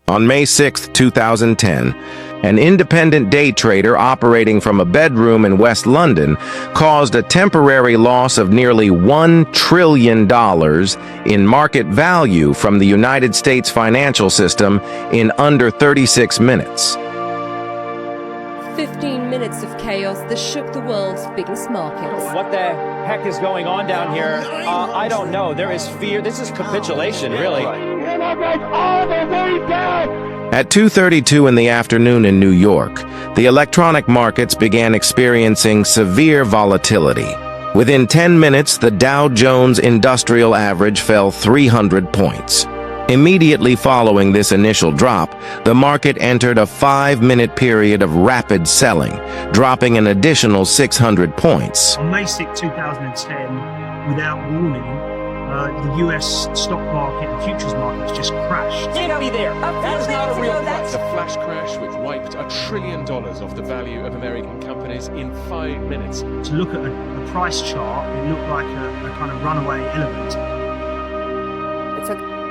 On May 6, 2010, an independent day trader operating from a bedroom in West London caused a temporary loss of nearly $1 trillion in market value from the United States financial system in under 36 minutes. 15 minutes of chaos that shook the world's biggest markets. What the heck is going on down here? I don't know. There is fear. This is capitulation, really. At 2:32 in the afternoon in New York, the electronic markets began experiencing severe volatility. Within 10 minutes, the Dow Jones Industrial Average fell 300 points. Immediately following this initial drop, the market entered a 5-minute period of rapid selling, dropping an additional 600 points. On May 6, 2010, without warning, the US stock market and futures markets just crashed. Can't be there. That is not a real price. A flash crash which wiped $1 trillion off the value of American companies in 5 minutes. To look at a price chart, it looked like a kind of runaway elevator.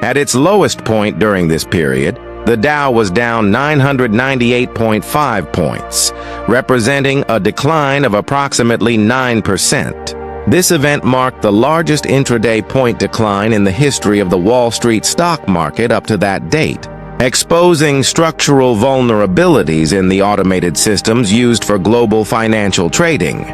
At its lowest point during this period, the Dow was down 998.5 points, representing a decline of approximately 9%. This event marked the largest intraday point decline in the history of the Wall Street stock market up to that date, exposing structural vulnerabilities in the automated systems used for global financial trading.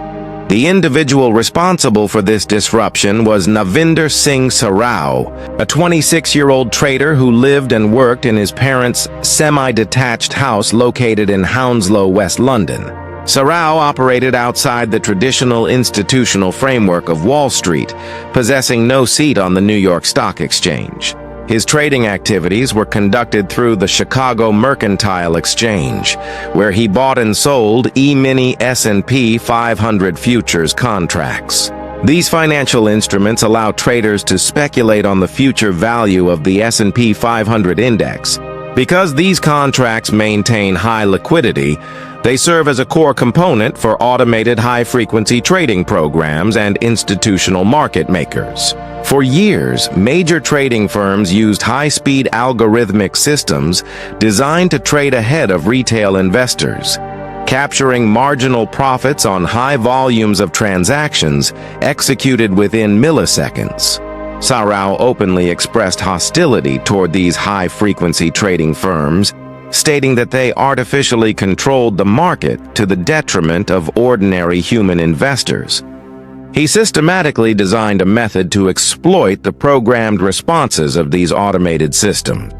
The individual responsible for this disruption was Navinder Singh Sarao, a 26-year-old trader who lived and worked in his parents' semi-detached house located in Hounslow, West London. Sarao operated outside the traditional institutional framework of Wall Street, possessing no seat on the New York Stock Exchange. His trading activities were conducted through the Chicago Mercantile Exchange, where he bought and sold E-mini S&P 500 futures contracts. These financial instruments allow traders to speculate on the future value of the S&P 500 index. Because these contracts maintain high liquidity, they serve as a core component for automated high-frequency trading programs and institutional market makers. For years, major trading firms used high-speed algorithmic systems designed to trade ahead of retail investors, capturing marginal profits on high volumes of transactions executed within milliseconds. Sarao openly expressed hostility toward these high-frequency trading firms, stating that they artificially controlled the market to the detriment of ordinary human investors. He systematically designed a method to exploit the programmed responses of these automated systems.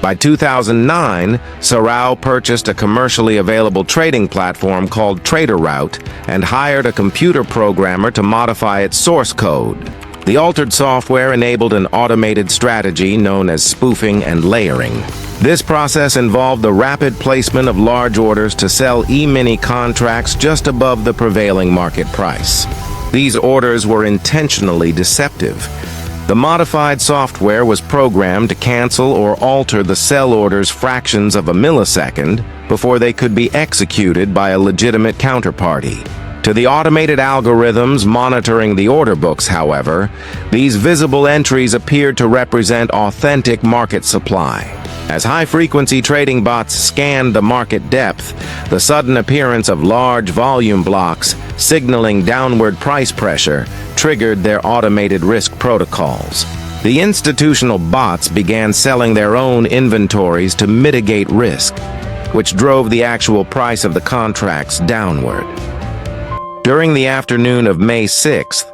By 2009, Sarao purchased a commercially available trading platform called TraderRoute and hired a computer programmer to modify its source code. The altered software enabled an automated strategy known as spoofing and layering. This process involved the rapid placement of large orders to sell E-mini contracts just above the prevailing market price. These orders were intentionally deceptive. The modified software was programmed to cancel or alter the sell orders fractions of a millisecond before they could be executed by a legitimate counterparty. To the automated algorithms monitoring the order books, however, these visible entries appeared to represent authentic market supply. As high-frequency trading bots scanned the market depth, the sudden appearance of large volume blocks signaling downward price pressure triggered their automated risk protocols. The institutional bots began selling their own inventories to mitigate risk, which drove the actual price of the contracts downward. During the afternoon of May 6,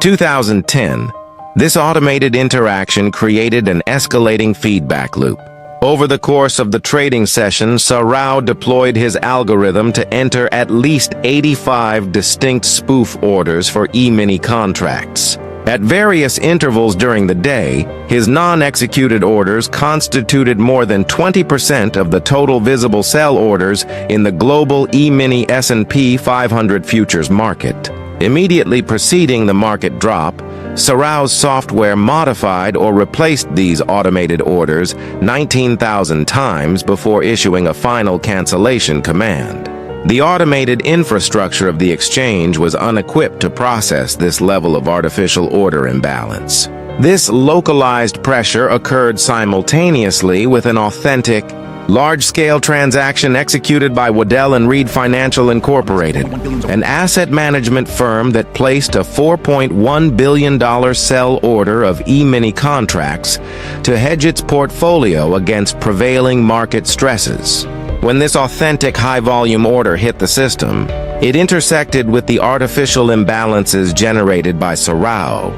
2010, this automated interaction created an escalating feedback loop. Over the course of the trading session, Sarao deployed his algorithm to enter at least 85 distinct spoof orders for E-mini contracts. At various intervals during the day, his non-executed orders constituted more than 20% of the total visible sell orders in the global E-mini S&P 500 futures market. Immediately preceding the market drop, Sarao's software modified or replaced these automated orders 19,000 times before issuing a final cancellation command. The automated infrastructure of the exchange was unequipped to process this level of artificial order imbalance. This localized pressure occurred simultaneously with an authentic, large-scale transaction executed by Waddell & Reed Financial Incorporated, an asset management firm that placed a $4.1 billion sell order of E-mini contracts to hedge its portfolio against prevailing market stresses. When this authentic high-volume order hit the system, it intersected with the artificial imbalances generated by Sarao,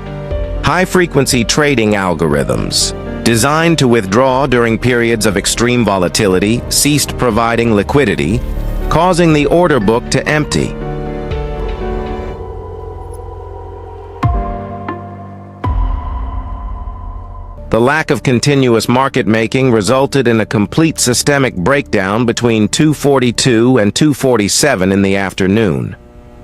high-frequency trading algorithms designed to withdraw during periods of extreme volatility, ceased providing liquidity, causing the order book to empty. The lack of continuous market making resulted in a complete systemic breakdown between 2:42 and 2:47 in the afternoon.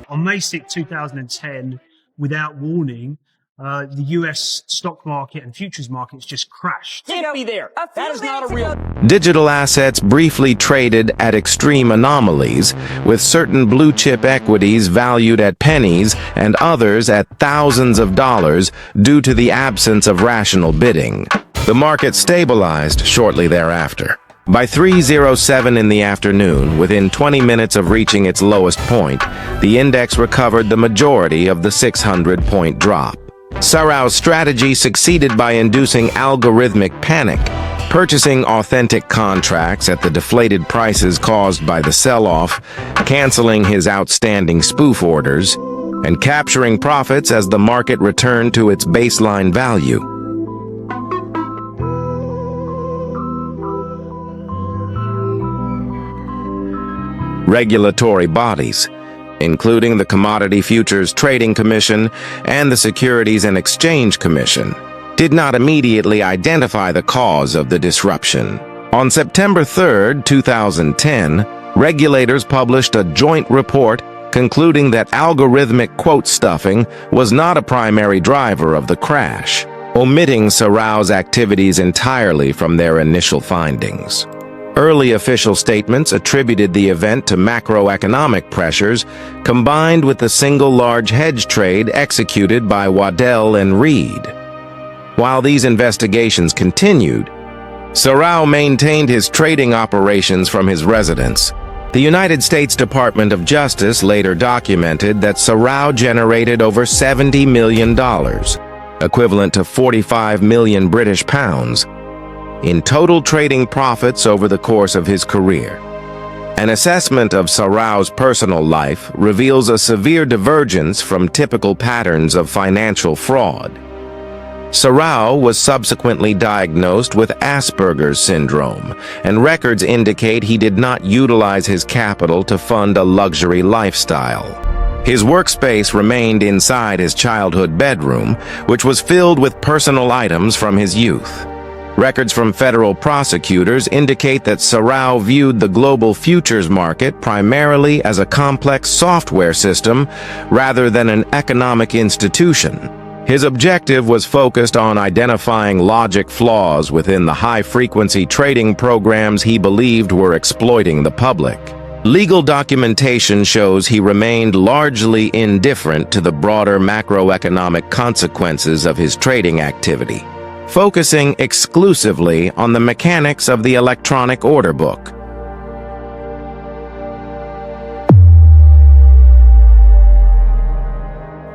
On May 6, 2010, without warning, the US stock market and futures markets just crashed. Can't be there. That is not a real. Digital assets briefly traded at extreme anomalies, with certain blue-chip equities valued at pennies and others at thousands of dollars due to the absence of rational bidding. The market stabilized shortly thereafter. By 3:07 in the afternoon, within 20 minutes of reaching its lowest point, the index recovered the majority of the 600-point drop. Sarao's strategy succeeded by inducing algorithmic panic, purchasing authentic contracts at the deflated prices caused by the sell-off, canceling his outstanding spoof orders, and capturing profits as the market returned to its baseline value. Regulatory bodies, including the Commodity Futures Trading Commission and the Securities and Exchange Commission, did not immediately identify the cause of the disruption. On September 3, 2010, regulators published a joint report concluding that algorithmic quote stuffing was not a primary driver of the crash, omitting Sarao's activities entirely from their initial findings. Early official statements attributed the event to macroeconomic pressures combined with the single large hedge trade executed by Waddell & Reed. While these investigations continued, Sarao maintained his trading operations from his residence. The United States Department of Justice later documented that Sarao generated over $70 million, equivalent to 45 million British pounds, in total trading profits over the course of his career. An assessment of Sarao's personal life reveals a severe divergence from typical patterns of financial fraud. Sarao was subsequently diagnosed with Asperger's syndrome, and records indicate he did not utilize his capital to fund a luxury lifestyle. His workspace remained inside his childhood bedroom, which was filled with personal items from his youth. Records from federal prosecutors indicate that Sarao viewed the global futures market primarily as a complex software system rather than an economic institution. His objective was focused on identifying logic flaws within the high-frequency trading programs he believed were exploiting the public. Legal documentation shows he remained largely indifferent to the broader macroeconomic consequences of his trading activity, focusing exclusively on the mechanics of the electronic order book.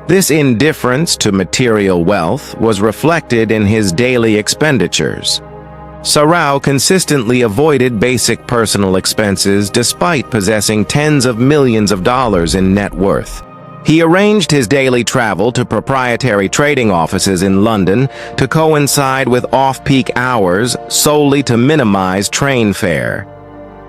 This indifference to material wealth was reflected in his daily expenditures. Sarao consistently avoided basic personal expenses despite possessing tens of millions of dollars in net worth. He arranged his daily travel to proprietary trading offices in London to coincide with off-peak hours solely to minimize train fare.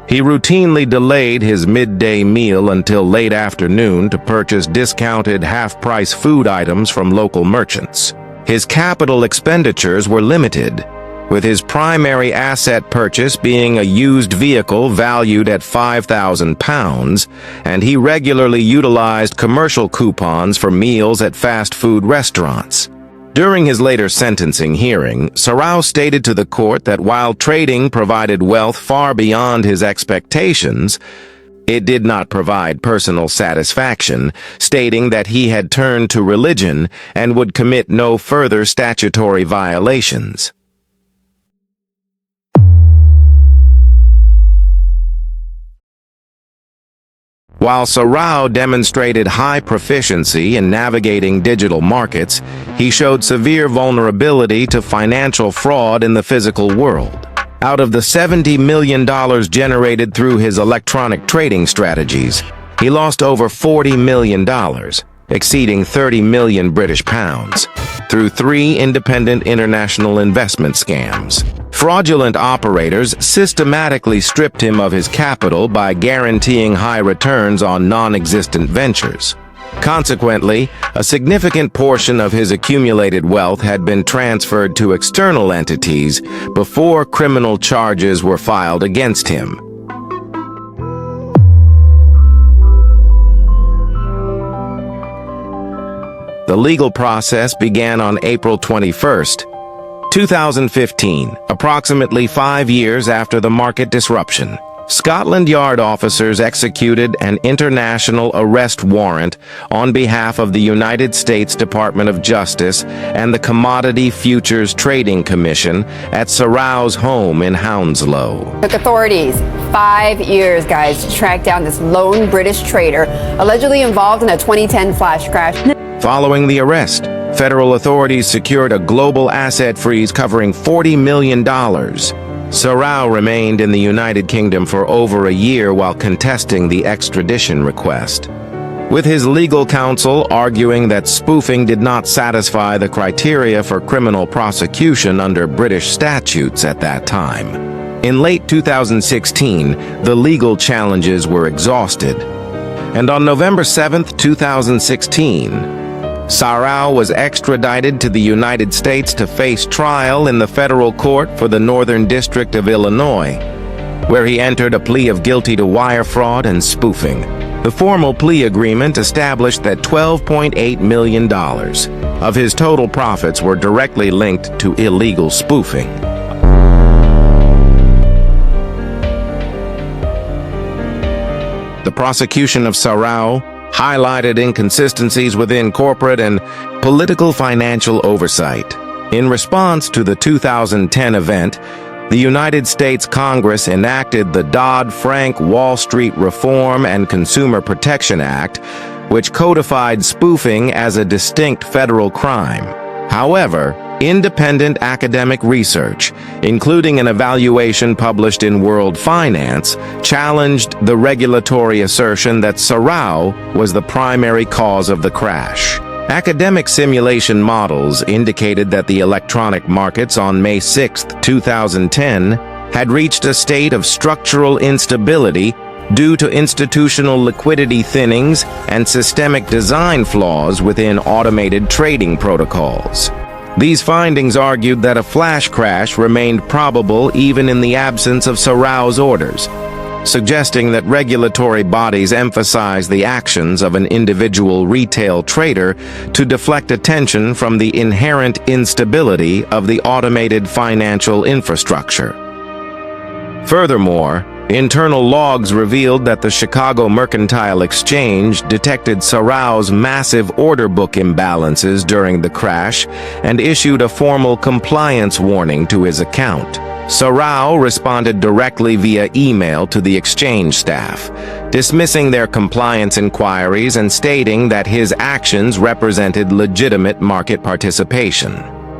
He routinely delayed his midday meal until late afternoon to purchase discounted half-price food items from local merchants. His capital expenditures were limited, with his primary asset purchase being a used vehicle valued at £5,000, and he regularly utilized commercial coupons for meals at fast food restaurants. During his later sentencing hearing, Sarao stated to the court that while trading provided wealth far beyond his expectations, It did not provide personal satisfaction, stating that he had turned to religion and would commit no further statutory violations. While Sarao demonstrated high proficiency in navigating digital markets, he showed severe vulnerability to financial fraud in the physical world. Out of the $70 million generated through his electronic trading strategies, he lost over $40 million, exceeding 30 million British pounds, through 3 independent international investment scams. Fraudulent operators systematically stripped him of his capital by guaranteeing high returns on non-existent ventures. Consequently, a significant portion of his accumulated wealth had been transferred to external entities before criminal charges were filed against him. The legal process began on April 21st, 2015, approximately 5 years after the market disruption. Scotland Yard officers executed an international arrest warrant on behalf of the United States Department of Justice and the Commodity Futures Trading Commission at Sarao's home in Hounslow. Took authorities 5 years, guys, to track down this lone British trader allegedly involved in a 2010 flash crash. Following the arrest, federal authorities secured a global asset freeze covering $40 million. Sarao remained in the United Kingdom for over a year while contesting the extradition request, with his legal counsel arguing that spoofing did not satisfy the criteria for criminal prosecution under British statutes at that time. In late 2016, the legal challenges were exhausted, and on November 7, 2016, Sarao was extradited to the United States to face trial in the federal court for the Northern District of Illinois, where he entered a plea of guilty to wire fraud and spoofing. The formal plea agreement established that $12.8 million of his total profits were directly linked to illegal spoofing. The prosecution of Sarao highlighted inconsistencies within corporate and political financial oversight. In response to the 2010 event, the United States Congress enacted the Dodd-Frank Wall Street Reform and Consumer Protection Act, which codified spoofing as a distinct federal crime. However, independent academic research, including an evaluation published in World Finance, challenged the regulatory assertion that Sarao was the primary cause of the crash. Academic simulation models indicated that the electronic markets on May 6, 2010, had reached a state of structural instability due to institutional liquidity thinnings and systemic design flaws within automated trading protocols. These findings argued that a flash crash remained probable even in the absence of Sarao's orders, suggesting that regulatory bodies emphasize the actions of an individual retail trader to deflect attention from the inherent instability of the automated financial infrastructure. Furthermore, internal logs revealed that the Chicago Mercantile Exchange detected Sarao's massive order book imbalances during the crash and issued a formal compliance warning to his account. Sarao responded directly via email to the exchange staff, dismissing their compliance inquiries and stating that his actions represented legitimate market participation.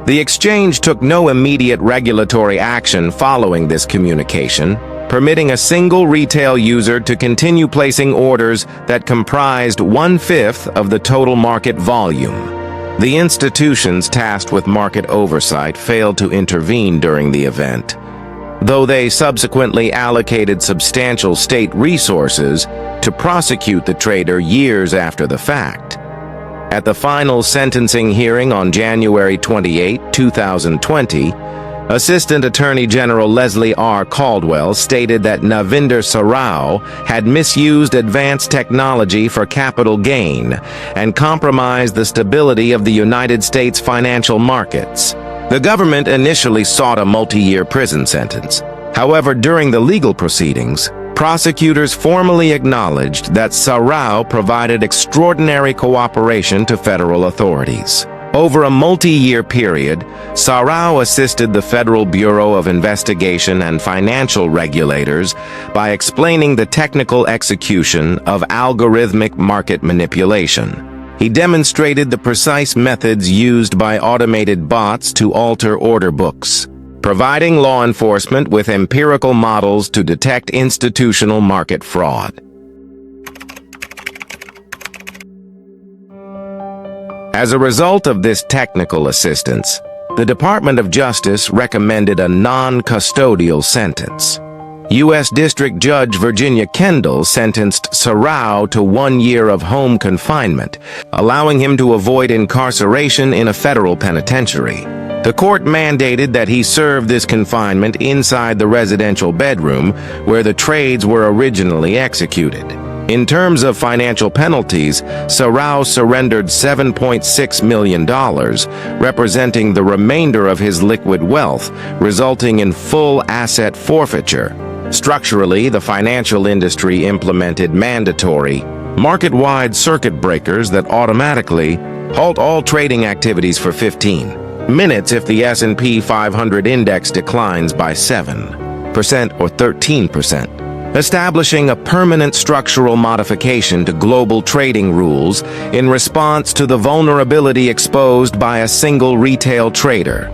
The exchange took no immediate regulatory action following this communication, permitting a single retail user to continue placing orders that comprised 1/5 of the total market volume. The institutions tasked with market oversight failed to intervene during the event, though they subsequently allocated substantial state resources to prosecute the trader years after the fact. At the final sentencing hearing on January 28, 2020, Assistant Attorney General Leslie R. Caldwell stated that Navinder Sarao had misused advanced technology for capital gain and compromised the stability of the United States financial markets. The government initially sought a multi-year prison sentence. However, during the legal proceedings, prosecutors formally acknowledged that Sarao provided extraordinary cooperation to federal authorities. Over a multi-year period, Sarao assisted the Federal Bureau of Investigation and financial regulators by explaining the technical execution of algorithmic market manipulation. He demonstrated the precise methods used by automated bots to alter order books, providing law enforcement with empirical models to detect institutional market fraud. As a result of this technical assistance, the Department of Justice recommended a non-custodial sentence. U.S. District Judge Virginia Kendall sentenced Sarao to 1 year of home confinement, allowing him to avoid incarceration in a federal penitentiary. The court mandated that he serve this confinement inside the residential bedroom where the trades were originally executed. In terms of financial penalties, Sarao surrendered $7.6 million, representing the remainder of his liquid wealth, resulting in full asset forfeiture. Structurally, the financial industry implemented mandatory, market-wide circuit breakers that automatically halt all trading activities for 15 minutes if the S&P 500 index declines by 7% or 13%. Establishing a permanent structural modification to global trading rules in response to the vulnerability exposed by a single retail trader.